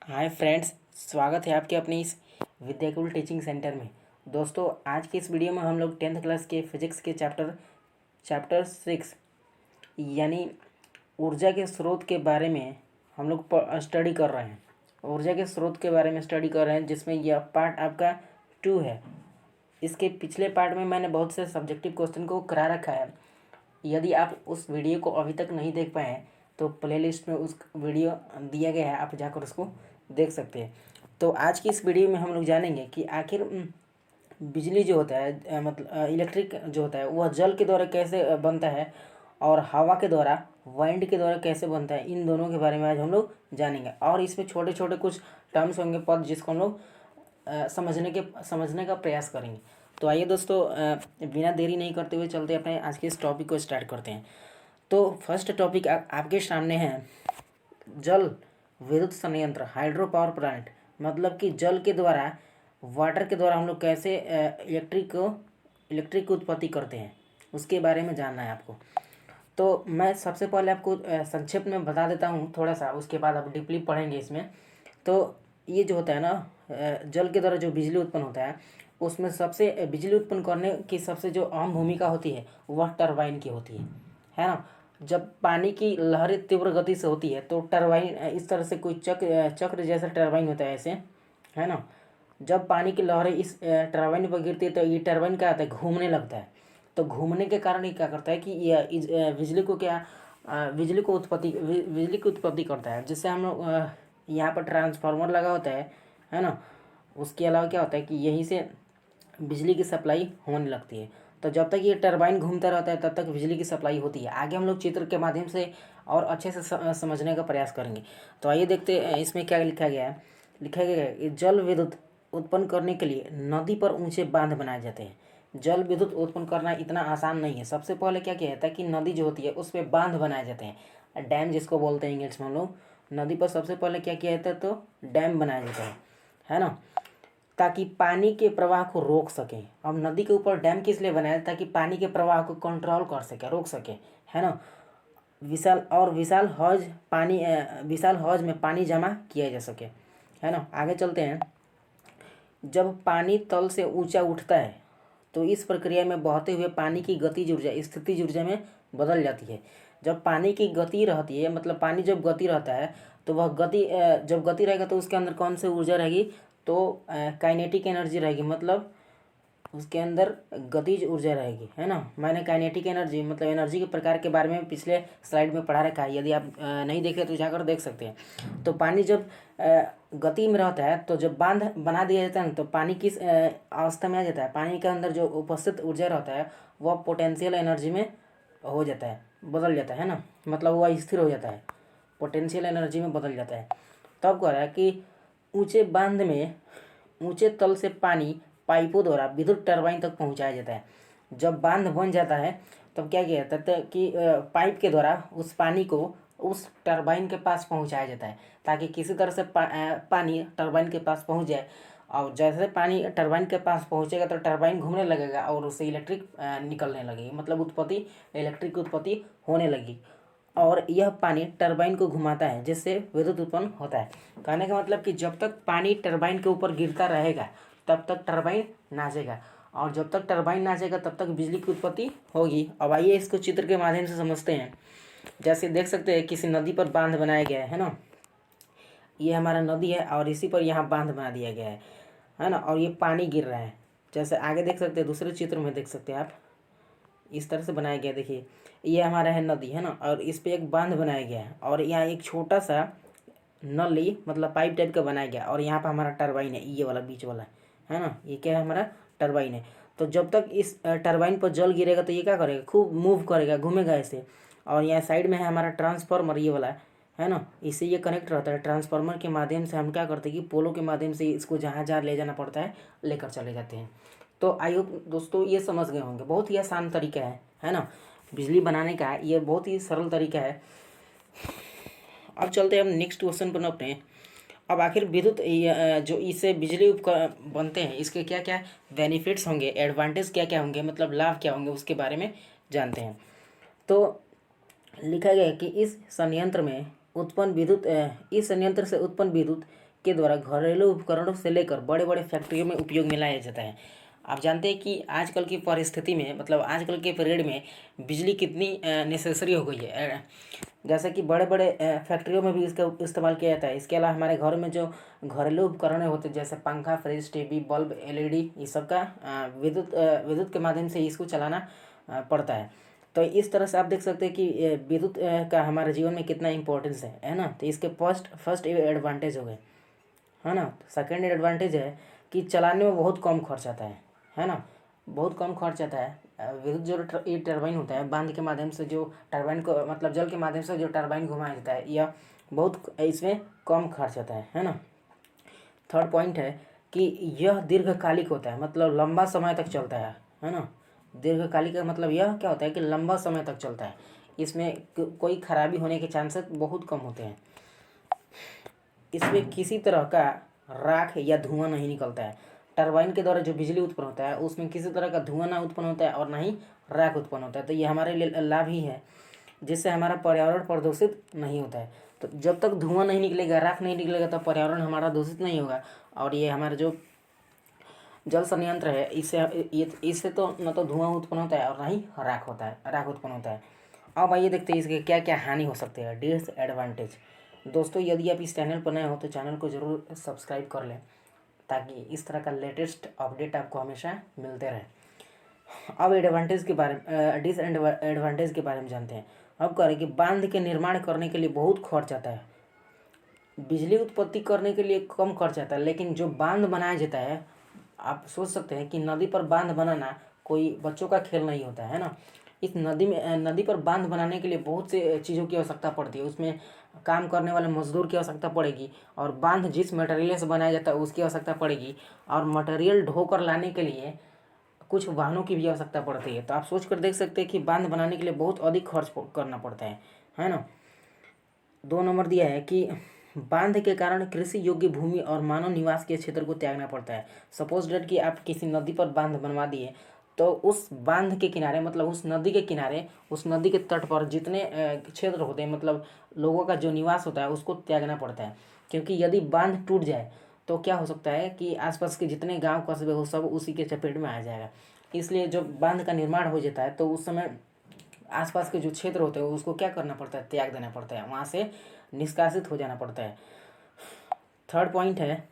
Hi friends, स्वागत है आपके अपने इस विद्याकुल टीचिंग सेंटर में। दोस्तों, आज की इस वीडियो में हम लोग 10th क्लास के फिजिक्स के चैप्टर 6 यानी ऊर्जा के स्रोत के बारे में हम लोग स्टडी कर रहे हैं। ऊर्जा के स्रोत के बारे में स्टडी कर रहे हैं, जिसमें यह पार्ट आपका 2 है। इसके पिछले पार्ट में मैंने बहुत से सब्जेक्टिव क्वेश्चन को करा रखा है। यदि आप उस वीडियो को अभी तक नहीं देख पाए हैं तो प्लेलिस्ट में उस वीडियो दिया गया है, आप जाकर उसको देख सकते हैं। तो आज की इस वीडियो में हम लोग जानेंगे कि आखिर बिजली जो होता है मतलब इलेक्ट्रिक जो होता है वह जल के द्वारा कैसे बनता है और हवा के द्वारा वाइंड के द्वारा कैसे बनता है। इन दोनों के बारे में आज हम लोग जानेंगे और इसमें छोटे छोटे कुछ टर्म्स होंगे, पद, जिसको हम लोग समझने का प्रयास करेंगे। तो आइए दोस्तों, बिना देरी नहीं करते हुए चलते अपने आज के इस टॉपिक को स्टार्ट करते हैं। तो फर्स्ट टॉपिक आपके सामने है जल विद्युत संयंत्र, हाइड्रो पावर प्लांट। मतलब कि जल के द्वारा, वाटर के द्वारा हम लोग कैसे इलेक्ट्रिक उत्पत्ति करते हैं, उसके बारे में जानना है आपको। तो मैं सबसे पहले आपको संक्षेप में बता देता हूँ थोड़ा सा, उसके बाद आप डीपली पढ़ेंगे इसमें। तो ये जो होता है ना, जल के द्वारा जो बिजली उत्पन्न होता है, उसमें सबसे बिजली उत्पन्न करने की सबसे जो अहम भूमिका होती है वह टरबाइन की होती है ना। जब पानी की लहरें तीव्र गति से होती है तो टरबाइन इस तरह से कोई चक्र जैसा टरबाइन होता है ऐसे, है ना। जब पानी की लहरें इस टरबाइन पर गिरती है तो ये टरबाइन क्या होता है, घूमने लगता है। तो घूमने के कारण ये क्या करता है कि यह बिजली की उत्पत्ति करता है, जिससे हम लोग यहाँ पर ट्रांसफार्मर लगा होता है ना। उसके अलावा क्या होता है कि यहीं से बिजली की सप्लाई होने लगती है। तो जब तक ये टरबाइन घूमता रहता है तब तक बिजली की सप्लाई होती है। आगे हम लोग चित्र के माध्यम से और अच्छे से समझने का प्रयास करेंगे। तो आइए देखते हैं इसमें क्या लिखा गया है। लिखा गया है कि जल विद्युत उत्पन्न करने के लिए नदी पर ऊंचे बांध बनाए जाते हैं। जल विद्युत उत्पन्न करना इतना आसान नहीं है। सबसे पहले क्या किया जाता है कि नदी जो होती है उस पर बांध बनाए जाते हैं, डैम जिसको बोलते हैं इंग्लिश में हम लोग। नदी पर सबसे पहले क्या किया जाता है, तो डैम बनाया जाता है ना, ताकि पानी के प्रवाह को रोक सकें। अब नदी के ऊपर डैम किस लिए बनाया, ताकि पानी के प्रवाह को कंट्रोल कर सके, रोक सके, है ना। विशाल हौज में पानी जमा किया जा सके, है ना। आगे चलते हैं। जब पानी तल से ऊंचा उठता है तो इस प्रक्रिया में बहते हुए पानी की गतिज ऊर्जा स्थितिज ऊर्जा में बदल जाती है। जब पानी की गति रहती है, मतलब पानी जब गति रहता है तो वह जब गति रहेगा तो उसके अंदर कौन सी ऊर्जा रहेगी, तो काइनेटिक एनर्जी रहेगी। मतलब उसके अंदर गतिज ऊर्जा रहेगी, है ना। मैंने काइनेटिक एनर्जी मतलब एनर्जी के प्रकार के बारे में पिछले स्लाइड में पढ़ा रखा है, यदि आप नहीं देखे तो जाकर देख सकते हैं। तो पानी जब गति में रहता है तो जब बांध बना दिया जाता है तो पानी किस अवस्था में आ जाता है, पानी के अंदर जो उपस्थित ऊर्जा रहता है वह पोटेंशियल एनर्जी में हो जाता है, बदल जाता है ना। मतलब वह स्थिर हो जाता है, पोटेंशियल एनर्जी में बदल जाता है। तब कह रहा है कि ऊंचे बांध में ऊंचे तल से पानी पाइपों द्वारा विद्युत टरबाइन तक पहुंचाया जाता है। जब बांध बन जाता है तब क्या किया जाता है कि पाइप के द्वारा उस पानी को उस टरबाइन के पास पहुंचाया जाता है, ताकि किसी तरह से पानी टरबाइन के पास पहुंच जाए। और जैसे पानी टरबाइन के पास पहुंचेगा तो टरबाइन घूमने लगेगा और उससे इलेक्ट्रिक निकलने लगेगी, मतलब इलेक्ट्रिक की उत्पत्ति होने लगी। और यह पानी टरबाइन को घुमाता है, जिससे विद्युत उत्पन्न होता है। कहने का मतलब कि जब तक पानी टरबाइन के ऊपर गिरता रहेगा तब तक टरबाइन नाचेगा, और जब तक टरबाइन नाचेगा तब तक बिजली की उत्पत्ति होगी। अब आइए इसको चित्र के माध्यम से समझते हैं। जैसे देख सकते हैं किसी नदी पर बांध बनाया गया है ना। ये हमारा नदी है और इसी पर यहाँ बांध बना दिया गया है ना। और ये पानी गिर रहा है। जैसे आगे देख सकते हैं, दूसरे चित्र में देख सकते हैं आप, इस तरह से बनाया गया। देखिए ये हमारा है नदी, है ना, और इस पे एक बांध बनाया गया है और यहाँ एक छोटा सा नली मतलब पाइप टाइप का बनाया गया, और यहाँ पर हमारा टरबाइन है, ये वाला बीच वाला, है ना। ये क्या है, हमारा टरबाइन है। तो जब तक इस टरबाइन पर जल गिरेगा तो ये क्या करेगा, खूब मूव करेगा, घूमेगा ऐसे। और यहाँ साइड में है हमारा ट्रांसफार्मर, ये वाला, है ना। इससे ये कनेक्ट रहता है। ट्रांसफार्मर के माध्यम से हम क्या करते हैं कि पोलों के माध्यम से इसको जहाँ जहाँ ले जाना पड़ता है लेकर चले जाते हैं। तो आई होप दोस्तों ये समझ गए होंगे। बहुत ही आसान तरीका है ना, बिजली बनाने का ये बहुत ही सरल तरीका है। अब चलते हैं हम नेक्स्ट क्वेश्चन पर अपने। अब आखिर विद्युत जो इससे बिजली उपकरण बनते हैं, इसके क्या क्या बेनिफिट्स होंगे, एडवांटेज क्या क्या होंगे, मतलब लाभ क्या होंगे, उसके बारे में जानते हैं। तो लिखा गया है कि इस संयंत्र से उत्पन्न विद्युत के द्वारा घरेलू उपकरणों से लेकर बड़े बड़े फैक्ट्रियों में उपयोग में लाया जाता है। आप जानते हैं कि आजकल की परिस्थिति में मतलब आजकल के पीरियड में बिजली कितनी नेसेसरी हो गई है। जैसे कि बड़े बड़े फैक्ट्रियों में भी इसका इस्तेमाल किया जाता है। इसके अलावा हमारे घर में जो घरेलू उपकरण होते हैं जैसे पंखा, फ्रिज, टीवी, बल्ब, एलईडी, ये सब का विद्युत के माध्यम से इसको चलाना पड़ता है। तो इस तरह से आप देख सकते हैं कि विद्युत का हमारे जीवन में कितना इम्पोर्टेंस है ना। तो इसके फर्स्ट एडवांटेज हो गए, है ना। सेकेंड एडवांटेज है कि चलाने में बहुत कम खर्च आता है ना। बहुत कम खर्च आता है। विद्युत जो ये टरबाइन होता है, बांध के माध्यम से जो टरबाइन को मतलब जल के माध्यम से जो टरबाइन घुमाया जाता है, यह बहुत इसमें कम खर्च आता है ना। थर्ड पॉइंट है कि यह दीर्घकालिक होता है, मतलब लंबा समय तक चलता है ना। दीर्घकालिक का मतलब यह क्या होता है कि लंबा समय तक चलता है। इसमें कोई खराबी होने के चांसेस बहुत कम होते हैं। इसमें किसी तरह का राख या धुआं नहीं निकलता है। टरबाइन के द्वारा जो बिजली उत्पन्न होता है उसमें किसी तरह का धुआं ना उत्पन्न होता है और ना ही राख उत्पन्न होता है। तो ये हमारे लिए लाभ ही है, जिससे हमारा पर्यावरण प्रदूषित नहीं होता है। तो जब तक धुआं नहीं निकलेगा, राख नहीं निकलेगा, तब पर्यावरण हमारा दूषित नहीं होगा। और ये हमारा जो जल संयंत्र है, इससे तो न तो धुआं उत्पन्न होता है और ना ही राख उत्पन्न होता है। अब आइए देखते हैं इसके क्या क्या हानि हो सकते हैं, डिसएडवांटेज। दोस्तों, यदि आप इस चैनल पर नए हो तो चैनल को ज़रूर सब्सक्राइब कर लें, ताकि इस तरह का लेटेस्ट अपडेट आपको हमेशा मिलते रहे। अब डिसएडवांटेज के बारे में जानते हैं। अब करें कि बांध के निर्माण करने के लिए बहुत खर्च आता है। बिजली उत्पत्ति करने के लिए कम खर्च आता है, लेकिन जो बांध बनाया जाता है, आप सोच सकते हैं कि नदी पर बांध बनाना कोई बच्चों का खेल नहीं होता है ना। इस नदी पर बांध बनाने के लिए बहुत से चीज़ों की आवश्यकता पड़ती है। उसमें काम करने वाले मजदूर की आवश्यकता पड़ेगी, और बांध जिस मटेरियल से बनाया जाता है उसकी आवश्यकता पड़ेगी, और मटेरियल ढोकर लाने के लिए कुछ वाहनों की भी आवश्यकता पड़ती है। तो आप सोच कर देख सकते हैं कि बांध बनाने के लिए बहुत अधिक खर्च करना पड़ता है ना। 2 नंबर दिया है कि बांध के कारण कृषि योग्य भूमि और मानव निवास के क्षेत्र को त्यागना पड़ता है। सपोज डेट कि आप किसी नदी पर बांध बनवा दिए, तो उस बांध के किनारे मतलब उस नदी के किनारे, उस नदी के तट पर जितने क्षेत्र होते हैं, मतलब लोगों का जो निवास होता है, उसको त्यागना पड़ता है। क्योंकि यदि बांध टूट जाए तो क्या हो सकता है कि आसपास के जितने गांव कस्बे हो सब उसी के चपेट में आ जाएगा। इसलिए जब बांध का निर्माण हो जाता है तो उस समय आसपास के जो क्षेत्र होते हैं उसको क्या करना पड़ता है, त्याग देना पड़ता है, वहाँ से निष्कासित हो जाना पड़ता है। थर्ड पॉइंट है,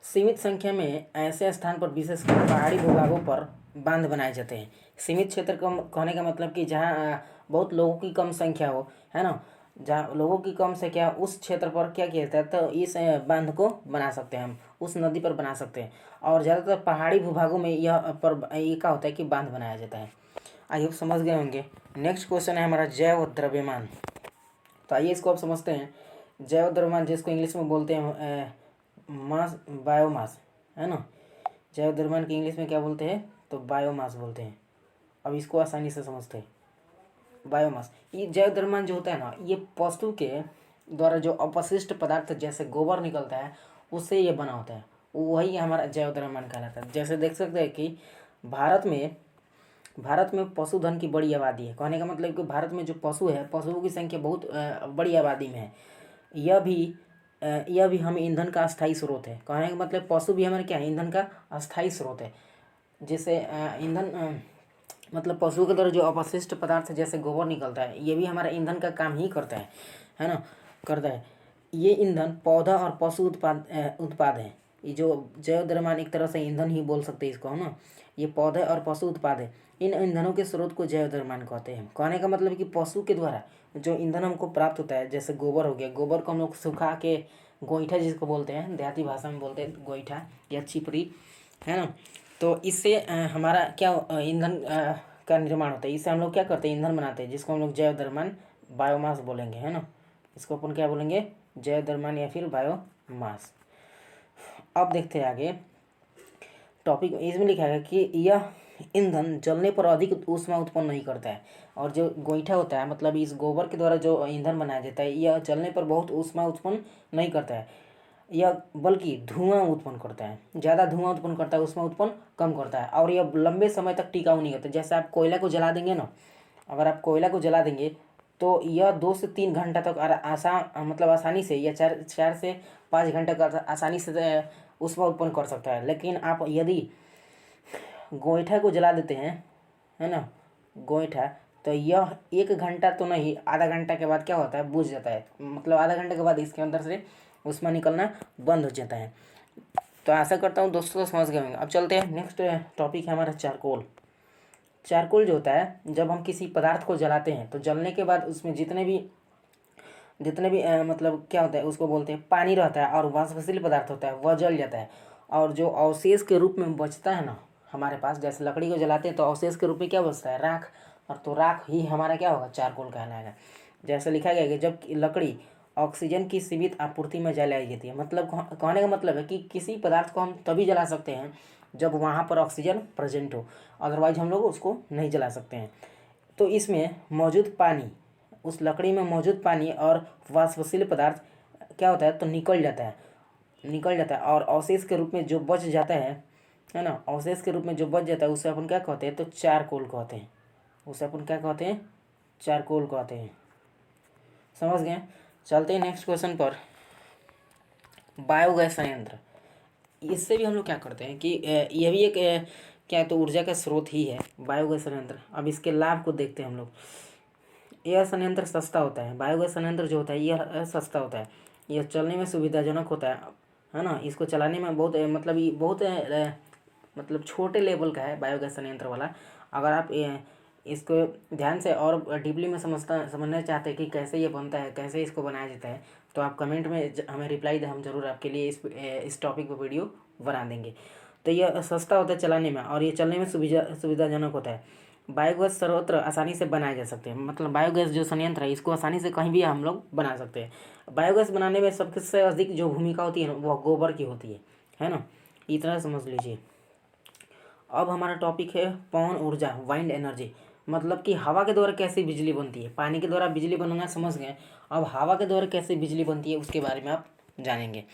सीमित संख्या में ऐसे स्थान पर, विशेषकर पहाड़ी भूभागों पर बांध बनाए जाते हैं। सीमित क्षेत्र का कहने का मतलब कि जहाँ बहुत लोगों की कम संख्या हो, है ना। जहाँ लोगों की कम संख्या, उस क्षेत्र पर क्या किया जाता है, तो इस बांध को बना सकते हैं हम, उस नदी पर बना सकते हैं। और ज़्यादातर पहाड़ी भूभागों में यह ये क्या होता है कि बांध बनाया जाता है। आई होप समझ गए होंगे। नेक्स्ट क्वेश्चन है हमारा जैव द्रव्यमान। तो आइए इसको आप समझते हैं। जैव द्रव्यमान जिसको इंग्लिश में बोलते हैं मास, बायोमास, है ना। जैव द्रव्यमान की इंग्लिश में क्या बोलते हैं, तो बायोमास बोलते हैं। अब इसको आसानी से समझते हैं। बायोमास, ये जैव द्रव्यमान जो होता है ना, ये पशु के द्वारा जो अपशिष्ट पदार्थ जैसे गोबर निकलता है उससे ये बना होता है, वही हमारा जैव द्रव्यमान कहलाता है। जैसे देख सकते हैं कि भारत में पशुधन की बड़ी आबादी है। कहने का मतलब कि भारत में जो पशु है, पशुओं की संख्या बहुत बड़ी आबादी में है। यह भी हम ईंधन का अस्थायी स्रोत है। कहने का मतलब पशु भी हमारे क्या है, ईंधन का अस्थायी स्रोत है। जैसे ईंधन मतलब पशुओं के द्वारा जो अपशिष्ट पदार्थ जैसे गोबर निकलता है, ये भी हमारा ईंधन का काम ही करता है ना, करता है। ये ईंधन पौधा और पशु उत्पाद है। ये जो जैव द्रव्यमान एक तरह से ईंधन ही बोल सकते हैं इसको, है ना। ये पौधे और पशु उत्पाद है। इन ईंधनों के स्रोत को जैव द्रव्यमान कहते हैं। कहने का मतलब कि पशु के द्वारा जो ईंधन हमको प्राप्त होता है, जैसे गोबर हो गया, गोबर को हम लोग सुखा के गोईठा जिसको बोलते हैं, देहाती भाषा में बोलते हैं गोईठा या चिपरी, है ना। तो इससे हमारा क्या ईंधन का निर्माण होता है। इससे हम लोग क्या करते हैं, ईंधन बनाते हैं, जिसको हम लोग जैव द्रव्यमान बायोमास बोलेंगे, है ना। इसको अपन क्या बोलेंगे, जैव द्रव्यमान या फिर बायोमास। अब देखते हैं आगे टॉपिक। इसमें लिखा है कि यह ईंधन जलने पर अधिक ऊष्मा उत्पन्न नहीं करता है। और जो गोईठा होता है, मतलब इस गोबर के द्वारा जो ईंधन बनाया जाता है, यह जलने पर बहुत ऊष्मा उत्पन्न नहीं करता है, यह बल्कि धुआं उत्पन्न करता है। ज़्यादा धुआं उत्पन्न करता है, ऊष्मा उत्पन्न कम करता है। और यह लंबे समय तक टिकाऊ नहीं होता। जैसे आप कोयला को जला देंगे ना, अगर आप कोयला को जला देंगे तो यह 2 से 3 घंटा तक मतलब आसानी से, या 4 से 5 घंटे का आसानी से ऊष्मा उत्पन्न कर सकता है। लेकिन आप यदि गोईठा को जला देते हैं, है ना, गोईठा, तो यह 1 घंटा तो नहीं, आधा घंटा के बाद क्या होता है, बुझ जाता है। मतलब आधा घंटे के बाद इसके अंदर से ऊष्मा निकलना बंद हो जाता है। तो आशा करता हूँ दोस्तों समझ गए होंगे। अब चलते हैं, नेक्स्ट टॉपिक है हमारा चारकोल। चारकोल जो होता है, जब हम किसी पदार्थ को जलाते हैं तो जलने के बाद उसमें जितने भी मतलब क्या होता है, उसको बोलते हैं पानी रहता है और वाष्पशील पदार्थ होता है, वह जल जाता है। और जो अवशेष के रूप में बचता है ना हमारे पास, जैसे लकड़ी को जलाते हैं तो अवशेष के रूप में क्या बचता है, राख। और तो राख ही हमारा क्या होगा, चारकोल कहलाएगा। जैसे लिखा गया है कि जब लकड़ी ऑक्सीजन की सीमित आपूर्ति में जलाई जाती है, मतलब कहने का मतलब है कि किसी पदार्थ को हम तभी जला सकते हैं जब वहाँ पर ऑक्सीजन प्रेजेंट हो, अदरवाइज हम लोग उसको नहीं जला सकते हैं। तो इसमें मौजूद पानी, उस लकड़ी में मौजूद पानी और वाष्पशील पदार्थ क्या होता है, तो निकल जाता है और अवशेष के रूप में जो बच जाता है ना, अवशेष के रूप में जो बच जाता है उसे अपन क्या कहते हैं, तो चारकोल कहते हैं। उसे अपन क्या कहते हैं, चारकोल कहते हैं। समझ गए। चलते हैं नेक्स्ट क्वेश्चन पर। बायोगैस संयंत्र, इससे भी हम लोग क्या करते हैं कि यह भी एक क्या है, तो ऊर्जा का स्रोत ही है बायोगैस संयंत्र। अब इसके लाभ को देखते हैं हम लोग। यह संयंत्र सस्ता होता है। बायोगैस संयंत्र जो होता है यह सस्ता होता है, यह चलने में सुविधाजनक होता है ना। इसको चलाने में बहुत मतलब ये बहुत मतलब छोटे लेवल का है बायोगैस संयंत्र वाला। अगर आप इसको ध्यान से और डीपली में समझना चाहते हैं कि कैसे ये बनता है, कैसे इसको बनाया जाता है, तो आप कमेंट में हमें रिप्लाई दें, हम जरूर आपके लिए इस टॉपिक पर वीडियो बना देंगे। तो यह सस्ता होता है चलाने में और ये चलने में सुविधाजनक होता है। बायोगैस सर्वत्र आसानी से बनाए जा सकते हैं, मतलब बायोगैस जो संयंत्र है इसको आसानी से कहीं भी हम लोग बना सकते हैं। बायोगैस बनाने में सबसे अधिक जो भूमिका होती है ना, वह गोबर की होती है ना। इतना समझ लीजिए। अब हमारा टॉपिक है पवन ऊर्जा, वाइंड एनर्जी। मतलब कि हवा के द्वारा कैसे बिजली बनती है। पानी के द्वारा बिजली बनाना समझ गए, अब हवा के द्वारा कैसे बिजली बनती है उसके बारे में आप जानेंगे।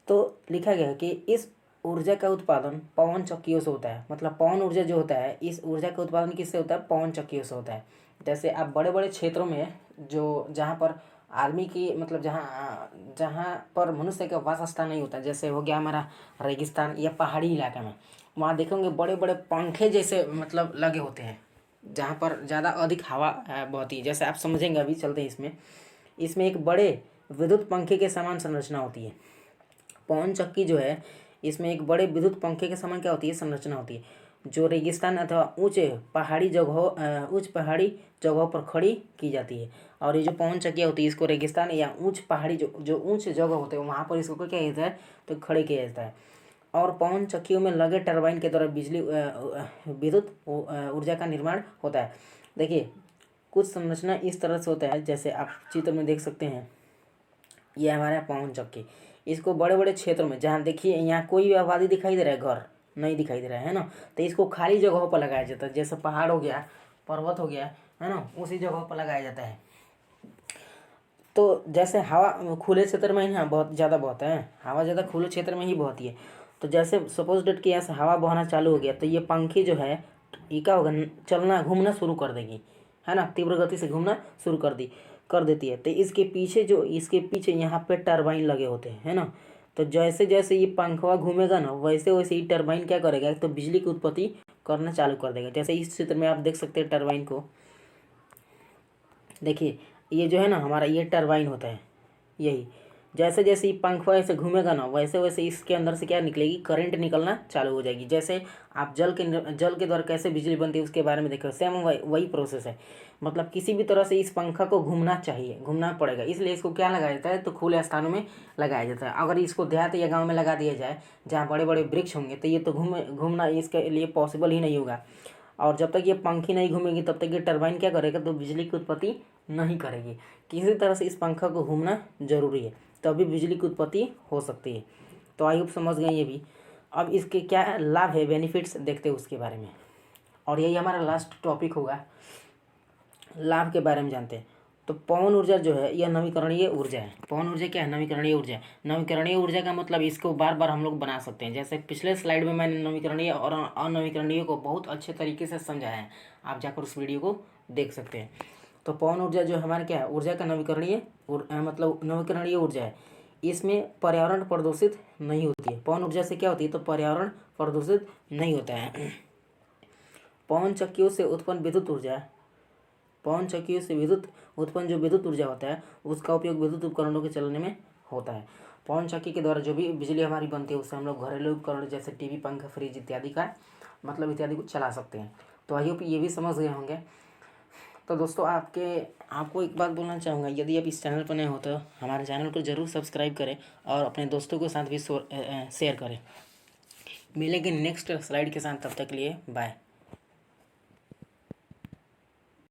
तो लिखा गया है कि इस ऊर्जा का उत्पादन पवन चक्कियों से होता है। मतलब पवन ऊर्जा जो होता है, इस ऊर्जा का उत्पादन किससे होता है, पवन चक्कियों से होता है। जैसे आप बड़े बड़े क्षेत्रों में जो जहाँ पर आदमी की मतलब जहाँ पर मनुष्य का वास स्थान नहीं होता, जैसे हो गया हमारा रेगिस्तान या पहाड़ी इलाका में, वहाँ देखेंगे बड़े बड़े पंखे जैसे मतलब लगे होते हैं, जहाँ पर ज़्यादा अधिक हवा बहती है। जैसे आप समझेंगे, अभी चलते हैं इसमें। इसमें एक बड़े विद्युत पंखे के समान संरचना होती है। पवन चक्की जो है इसमें एक बड़े विद्युत पंखे के समान क्या होती है, संरचना होती है, जो रेगिस्तान अथवा उच्च पहाड़ी जगहों पर खड़ी की जाती है। और ये जो पवन चक्कियाँ होती है इसको रेगिस्तान या ऊंच पहाड़ी जो ऊंच जगह होते हैं वहाँ पर इसको क्या जाता है, तो खड़े किया जाता है। और पवन चक्कियों में लगे टरबाइन के द्वारा विद्युत ऊर्जा का निर्माण होता है। देखिए कुछ संरचना इस तरह से होता है, जैसे आप चित्र में देख सकते हैं, ये हमारा पवन चक्की। इसको बड़े बड़े क्षेत्रों में, जहाँ देखिए यहाँ कोई आबादी दिखाई दे रहा है, घर नहीं दिखाई दे रहा है ना, तो इसको खाली जगहों पर लगाया जाता है। जैसे पहाड़ हो गया, पर्वत हो गया, है ना, उसी जगहों पर लगाया जाता है। तो जैसे हवा खुले क्षेत्र में ही यहाँ बहुत ज़्यादा बहता है, हवा ज़्यादा खुले क्षेत्र में ही बहती है। तो जैसे सपोज डेट कि यहाँ से हवा बहना चालू हो गया, तो ये पंखी जो है ये क्या होगा, चलना घूमना शुरू कर देगी, है ना, तीव्र गति से घूमना शुरू कर देती है। तो इसके पीछे यहाँ पे टरबाइन लगे होते हैं, है ना। तो जैसे जैसे ये पंखवा घूमेगा ना, वैसे वैसे ये टरबाइन क्या करेगा, तो बिजली की उत्पत्ति करना चालू कर देगा। जैसे इस चित्र में आप देख सकते हैं टरबाइन को, देखिए ये जो है ना हमारा, ये टरबाइन होता है। यही जैसे जैसे ये पंखवा ऐसे घूमेगा ना, वैसे वैसे इसके अंदर से क्या निकलेगी, करंट निकलना चालू हो जाएगी। जैसे आप जल के द्वारा कैसे बिजली बनती है उसके बारे में देखो, सेम वही प्रोसेस है। मतलब किसी भी तरह से इस पंखा को घूमना पड़ेगा, इसलिए इसको क्या लगाया जाता है, तो खुले स्थानों में लगाया जाता है। अगर इसको देहात या गाँव में लगा दिया जाए जहाँ बड़े बड़े वृक्ष होंगे, तो ये तो घूमना इसके लिए पॉसिबल ही नहीं होगा। और जब तक ये पंखी नहीं घूमेगी तब तक ये टरबाइन क्या करेगा, तो बिजली की उत्पत्ति नहीं करेगी। किसी तरह से इस पंखा को घूमना जरूरी है, तभी बिजली की उत्पत्ति हो सकती है। तो आई होप समझ गए ये भी। अब इसके क्या लाभ है, बेनिफिट्स देखते हैं उसके बारे में, और यही हमारा लास्ट टॉपिक होगा, लाभ के बारे में जानते हैं। तो पवन ऊर्जा जो है यह नवीकरणीय ऊर्जा है। पवन ऊर्जा क्या है, नवीकरणीय ऊर्जा है। नवीकरणीय ऊर्जा का मतलब इसको बार बार हम लोग बना सकते हैं। जैसे पिछले स्लाइड में मैंने नवीकरणीय और अनवीकरणीय को बहुत अच्छे तरीके से समझाया है, आप जाकर उस वीडियो को देख सकते हैं। तो पवन ऊर्जा जो हमारे क्या है, ऊर्जा का नवीकरणीय मतलब नवीकरणीय ऊर्जा है। इसमें पर्यावरण प्रदूषित नहीं होती है। पवन ऊर्जा से क्या होती है, तो पर्यावरण प्रदूषित नहीं होता है। पवन चक्कियों से उत्पन्न विद्युत ऊर्जा, पवन चक्कियों से उत्पन्न जो विद्युत ऊर्जा होता है उसका उपयोग विद्युत उपकरणों के चलने में होता है। पवन चक्की के द्वारा जो भी बिजली हमारी बनती है उससे हम लोग घरेलू उपकरण जैसे टीवी, पंखा, फ्रिज इत्यादि का मतलब इत्यादि को चला सकते हैं। तो आई होप ये भी समझ गए होंगे। तो दोस्तों आपको एक बात बोलना चाहूँगा, यदि आप इस चैनल पर नए हो तो हमारे चैनल को ज़रूर सब्सक्राइब करें और अपने दोस्तों के साथ भी शेयर करें। मिलेंगे नेक्स्ट स्लाइड के साथ, तब तक के लिए बाय।